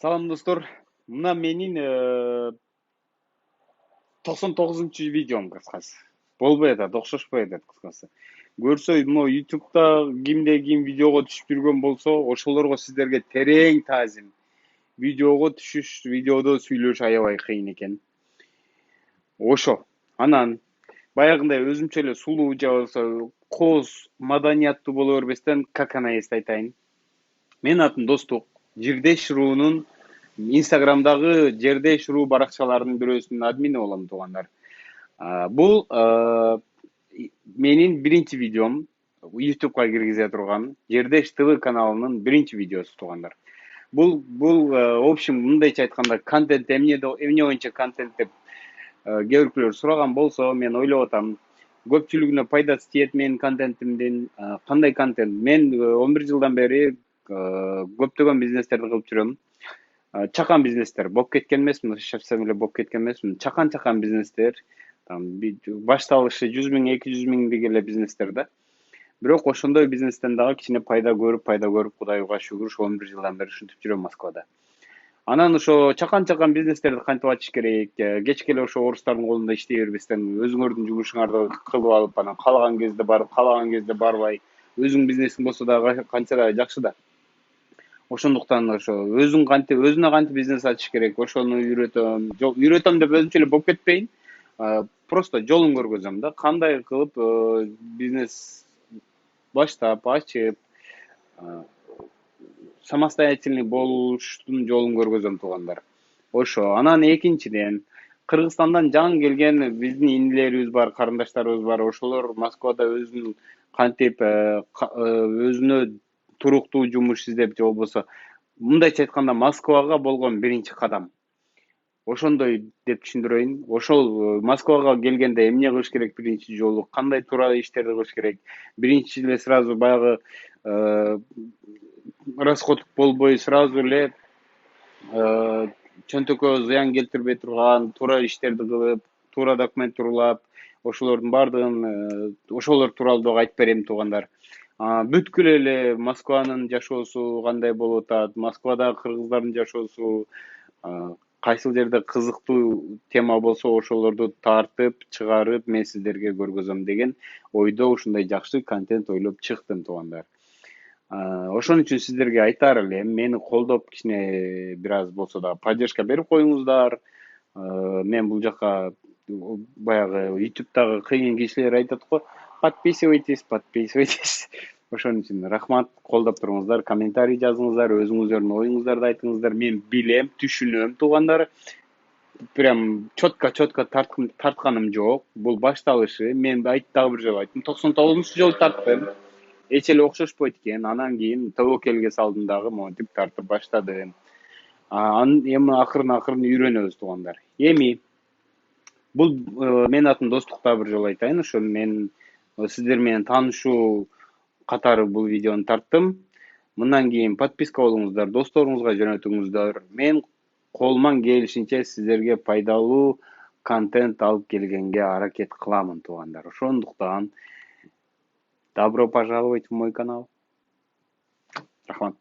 Салам достор. Мына менин 99 видеом кыскасы. Болбой атат, окшошпой атат кыскасы. Көрсө, могу YouTube'да кимде ким видеого түшүп жүргөн болсо, ошолорго сиздерге терең таазим. Видеого түшүш, видеодо сүйлөш аябай кыйын экен. Ошо. Анан баягындай өзүмчө эле сулуу же болбосо кооз маданияттуу боло бербестен как она есть айтайын. Менин атым Достук. Жирдеш руунун Инстаграмдагы Жердеш руу баракчаларынын бирөөсүнүн админи болом туугандар. Бул менин биринчи видеом YouTube'га киргизе турган Жердеш ТВ каналынын биринчи видеосу туугандар. Бул в общем мындайча айтканда контент эмне боюнча контент деп кээ бирөөлөр сураган болсо, мен ойлоп атам. Көпчүлүгүнө пайдасы тиет менин контентимдин. Кандай контент? Мен 11 жылдан бери көптөгөн бизнестерди кылып жүрөм. Чакан бизнестер болуп кеткен эмесмин, совсем эле болуп кеткен эмесмин. Чакан бизнестер, башталышы 100 миң, 200 миңдик эле бизнестер да. Бирок ошондой бизнестен дагы кичине пайда көрүп, Кудайга шүгүр, ошо 11 жылдан бери ушинтип жүрөм Москвада. Анан ошо чакан бизнестерди кантип ачыш керек? Кечке эле ошо орустардын колунда иштей бербестен, өзүңөрдүн жумушуңарды кылып алып, анан каалаган кезде барып, каалаган кезде барбай, өзүң бизнесиң болсо дагы канча да жакшы да. Ошондуктан ошо өзүнө кантип бизнес ачыш керек, ошону үйрөтөм. Үйрөтөм деп өзүнчө эле болуп кетпейин. Просто жолун көргөзөм да. Кандай кылып бизнес баштап, ачып, самостоятельный болуштун жолун көргөзөм туугандар. Ошо. Анан экинчиден, Кыргызстандан жаңы келген биздин инилерибиз бар, карындаштарыбыз бар. Ошолор Москвада өзүнүн кантип өзүнө туруктуу жумуш издеп, же болбосо мындайча айтканда Москвага болгон биринчи кадам. Ошондой деп түшүндүрөйүн. Ошол Москвага келгенде эмне кылыш керек биринчи жолу, кандай туура иштерди кылыш керек. Биринчи эле сразу баягы расход болбой, сразу эле чөнтөккө зыян келтирбей турган туура иштерди кылып, туура документ тууралап, ошолордун баардыгын ошолор тууралуу дагы айтып берем туугандар. Бүткүл эле Москванын жашоосу кандай болуп атат, Москвадагы кыргыздардын жашоосу, кайсыл жерде кызыктуу тема болсо ошолорду тартып, чыгарып мен сиздерге көргөзөм деген ойдо ушундай жакшы контент ойлоп чыктым туугандар. Ошон үчүн сиздерге айтаар элем, мени колдоп кичине бир аз болсо да поддержка берип коюңуздар. Мен бул жака баягы YouTube'дагы кыйын кишилер айтат го, подписывайтесь. Ошон үчүн рахмат, колдоп туруңуздар, комментарий жазыңыздар, өзүңүздөрдүн оюңуздарды айтыңыздар. Мен билем, түшүнөм туугандар. Прям четко тартканым жок. Бул башталышы. Мен дагы бир жолу айттым, 99-жолу тарттым. Эч эле окшошпойт экен. Анан кийин тобокелге салдым дагы, монтип тартып баштадым. Эми акырын үйрөнөбүз туугандар. Эми бул менин атым Достук, дагы бир жолу айтайын. Ошо мен сиздер менен таанышуу катары бул видеону тарттым. Мындан кийин подписка болуңуздар, досторуңузга жөнөтүңүздөр. Мен колуман келишинче сиздерге пайдалуу контент алып келгенге аракет кыламын туугандар. Ошондуктан добро пожаловать в мой канал. Рахмат.